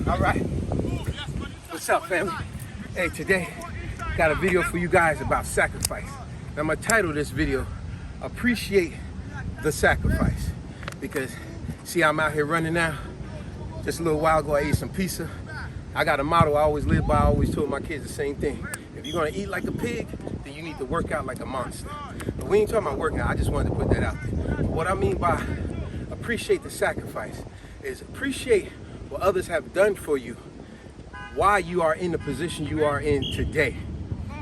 All right. What's up, family? Hey, today got a video for you guys about sacrifice. Now, I'm gonna title this video, Appreciate the Sacrifice. Because, see, I'm out here running now. Just a little while ago, I ate some pizza. I got a motto I always live by. I always told my kids the same thing. If you're gonna eat like a pig, then you need to work out like a monster. But we ain't talking about working out. I just wanted to put that out there. What I mean by appreciate the sacrifice is appreciate what others have done for you, why you are in the position you are in today.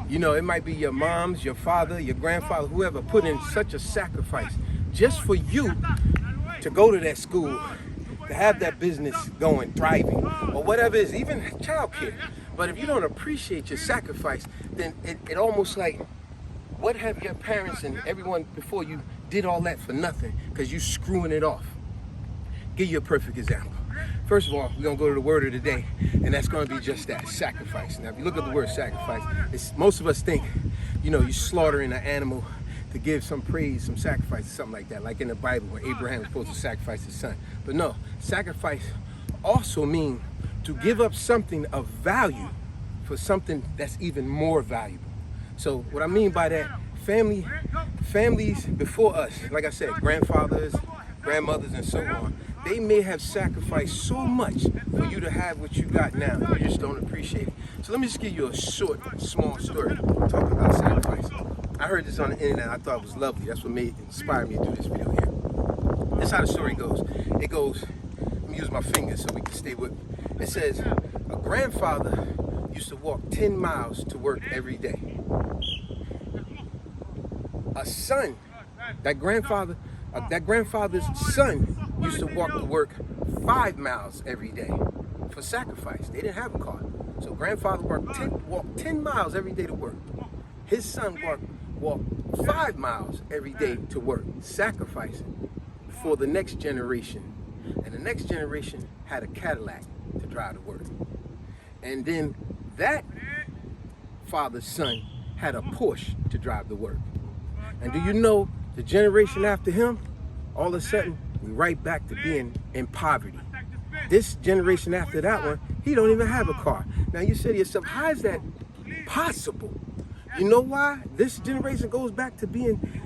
You know, it might be your moms, your father, your grandfather, whoever put in such a sacrifice just for you to go to that school, to have that business going, thriving, or whatever it is, even childcare. But if you don't appreciate your sacrifice, then it almost like, what have your parents and everyone before you did all that for nothing because you screwing it off? Give you a perfect example. First of all, we're gonna go to the word of the day, and that's gonna be just that, sacrifice. Now, if you look at the word sacrifice, most of us think, you know, you slaughtering an animal to give some praise, some sacrifice, something like that, like in the Bible where Abraham was supposed to sacrifice his son. But no, sacrifice also means to give up something of value for something that's even more valuable. So what I mean by that, families before us, like I said, grandfathers, grandmothers, and so on, they may have sacrificed so much for you to have what you got now. You just don't appreciate it. So let me just give you a short, small story talking about sacrifice. I heard this on the internet. I thought it was lovely. That's what inspired me to do this video here. This is how the story goes. It goes, let me use my fingers so we can stay with me. It says, a grandfather used to walk 10 miles to work every day. A son, that grandfather's son used to walk to work 5 miles every day for sacrifice. They didn't have a car. So grandfather walked 10 miles every day to work. His son walked 5 miles every day to work, sacrificing for the next generation. And the next generation had a Cadillac to drive to work. And then that father's son had a Porsche to drive to work. And do you know, the generation after him, all of a sudden, we're right back to being in poverty. This generation after that one, he don't even have a car. Now you say to yourself, how is that possible? You know why this generation goes back to being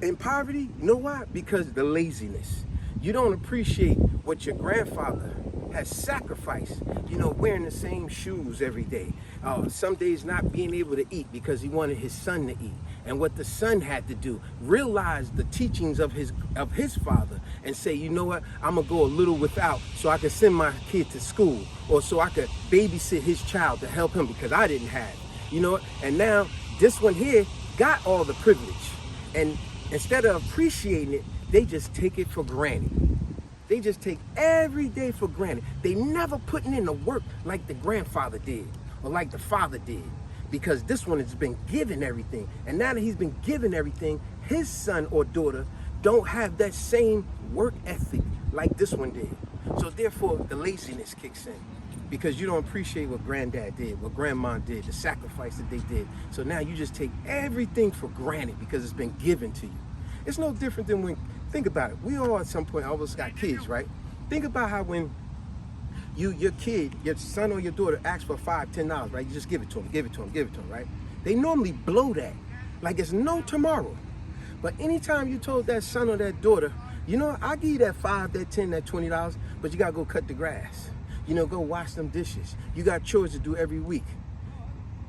in poverty? You know why? Because of the laziness. You don't appreciate what your grandfather has sacrificed, you know, wearing the same shoes every day. Some days not being able to eat because he wanted his son to eat. And what the son had to do, realize the teachings of his father and say, you know what, I'm gonna go a little without so I can send my kid to school, or so I could babysit his child to help him because I didn't have, you know. And now this one here got all the privilege, and instead of appreciating it, they just take it for granted. They just take every day for granted. They never putting in the work like the grandfather did or like the father did, because this one has been given everything. And now that he's been given everything, his son or daughter don't have that same work ethic like this one did. So therefore, the laziness kicks in because you don't appreciate what granddad did, what grandma did, the sacrifice that they did. So now you just take everything for granted because it's been given to you. It's no different than when, think about it, we all at some point almost got kids, right? Think about how when your kid, your son or your daughter asks for $5, $10, right? You just give it to them, right? They normally blow that like it's no tomorrow. But anytime you told that son or that daughter, you know, I'll give you that $5, that $10, that $20, but you gotta go cut the grass. You know, go wash them dishes. You got chores to do every week.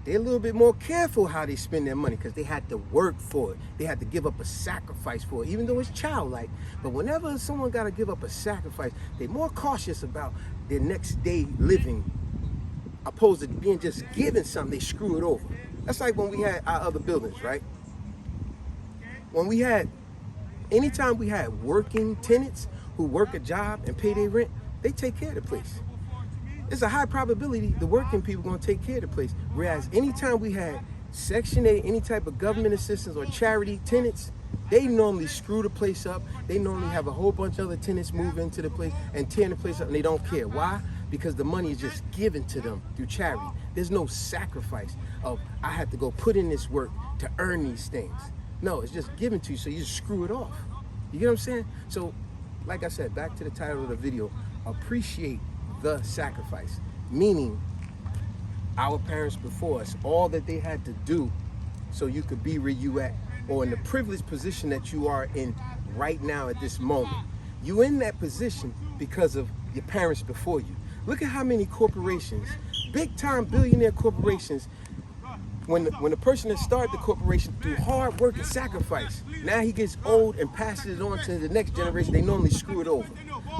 They're a little bit more careful how they spend their money because they had to work for it. They had to give up a sacrifice for it, even though it's childlike. But whenever someone got to give up a sacrifice, they're more cautious about their next day living, opposed to being just given something, they screw it over. That's like when we had our other buildings, right? Anytime we had working tenants who work a job and pay their rent, they take care of the place. It's a high probability the working people are going to take care of the place. Whereas anytime we had Section 8, any type of government assistance or charity tenants, they normally screw the place up. They normally have a whole bunch of other tenants move into the place and tear the place up, and they don't care. Why? Because the money is just given to them through charity. There's no sacrifice of, I have to go put in this work to earn these things. No, it's just given to you, so you just screw it off. You get what I'm saying? So, like I said, back to the title of the video, appreciate the sacrifice, meaning our parents before us, all that they had to do so you could be where you at, or in the privileged position that you are in right now at this moment. You in that position because of your parents before you. Look at how many corporations, big time billionaire corporations, when the person that started the corporation through hard work and sacrifice, now he gets old and passes it on to the next generation, they normally screw it over.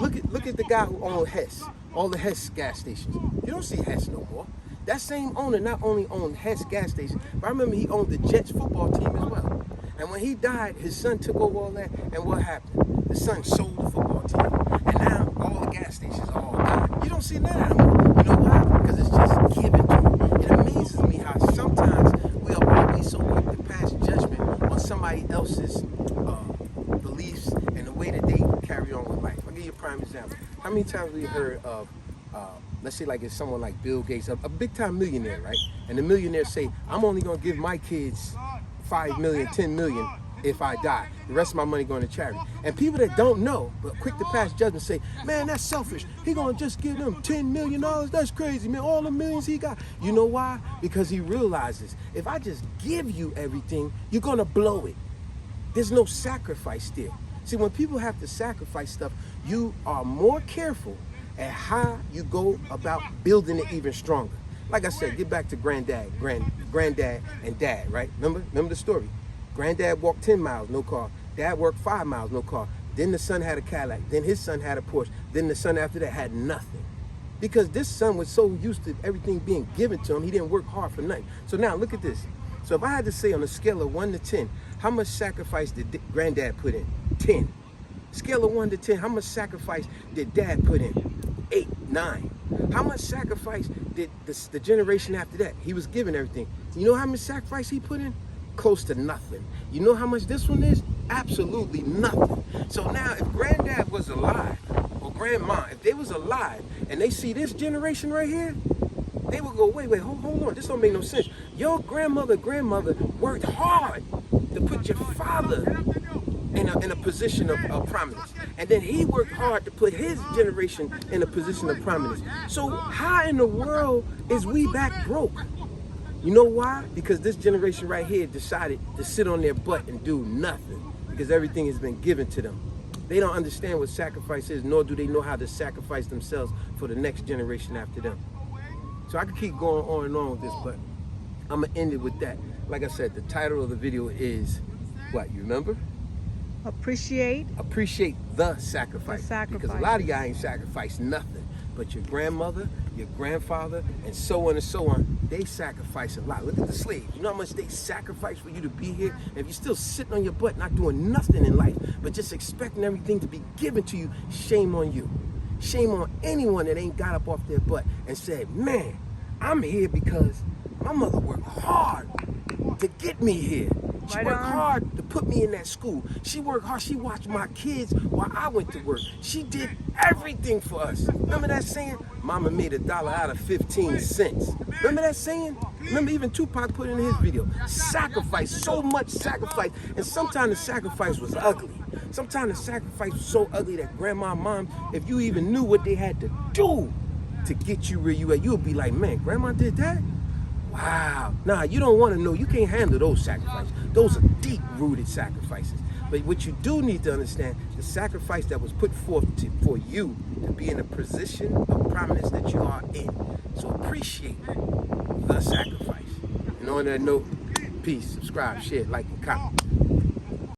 Look at the guy who owned Hess, all the Hess gas stations. You don't see Hess no more. That same owner not only owned Hess gas station, but I remember he owned the Jets football team as well. And when he died, his son took over all that, and what happened? The son sold the football team, and now all the gas stations are all gone. You don't see that anymore. You know why? Because it's just given to you. It amazes me how sometimes we are always so quick to pass judgment on somebody else's beliefs and the way that they carry on with life. I'll give you a prime example. How many times we heard of let's say like it's someone like Bill Gates, a big time millionaire, right? And the millionaire say, I'm only gonna give my kids 5 million, 10 million if I die. The rest of my money going to charity. And people that don't know, but quick to pass judgment say, man, that's selfish. He gonna just give them $10 million? That's crazy, man. All the millions he got. You know why? Because he realizes, if I just give you everything, you're gonna blow it. There's no sacrifice there. See, when people have to sacrifice stuff, you are more careful at how you go about building it even stronger. Like I said, get back to granddad and dad, right? Remember the story. Granddad walked 10 miles, no car. Dad worked 5 miles, no car. Then the son had a Cadillac. Then his son had a Porsche. Then the son after that had nothing. Because this son was so used to everything being given to him, he didn't work hard for nothing. So now look at this. So if I had to say on a scale of 1 to 10, how much sacrifice did granddad put in? 10. Scale of 1 to 10, how much sacrifice did dad put in? 8, 9. How much sacrifice did the generation after that? He was given everything. You know how much sacrifice he put in? Close to nothing. You know how much this one is? Absolutely nothing. So now if granddad was alive, or grandma, if they was alive and they see this generation right here, they would go, wait, hold on, this don't make no sense. Your grandmother worked hard to put your father in a position of prominence. And then he worked hard to put his generation in a position of prominence. So how in the world is we back broke? You know why? Because this generation right here decided to sit on their butt and do nothing because everything has been given to them. They don't understand what sacrifice is, nor do they know how to sacrifice themselves for the next generation after them. So I could keep going on and on with this, but I'm gonna end it with that. Like I said, the title of the video is what, you remember? Appreciate the sacrifice. Because a lot of y'all ain't sacrificed nothing. But your grandmother, your grandfather, and so on, they sacrifice a lot. Look at the slaves. You know how much they sacrifice for you to be here? And if you're still sitting on your butt, not doing nothing in life, but just expecting everything to be given to you, shame on you. Shame on anyone that ain't got up off their butt and said, man, I'm here because my mother worked hard to get me here. She worked hard to put me in that school. She worked hard. She watched my kids while I went to work. She did everything for us. Remember that saying? Mama made $1 out of 15 cents. Remember that saying? Remember even Tupac put it in his video. Sacrifice, so much sacrifice. And sometimes the sacrifice was ugly. Sometimes the sacrifice was so ugly that grandma and mom, if you even knew what they had to do to get you where you at, you would be like, man, grandma did that? Wow. Nah, you don't want to know. You can't handle those sacrifices. Those are deep-rooted sacrifices. But what you do need to understand, the sacrifice that was put forth for you to be in a position of prominence that you are in. So appreciate the sacrifice. And on that note, peace, subscribe, share, like, and comment.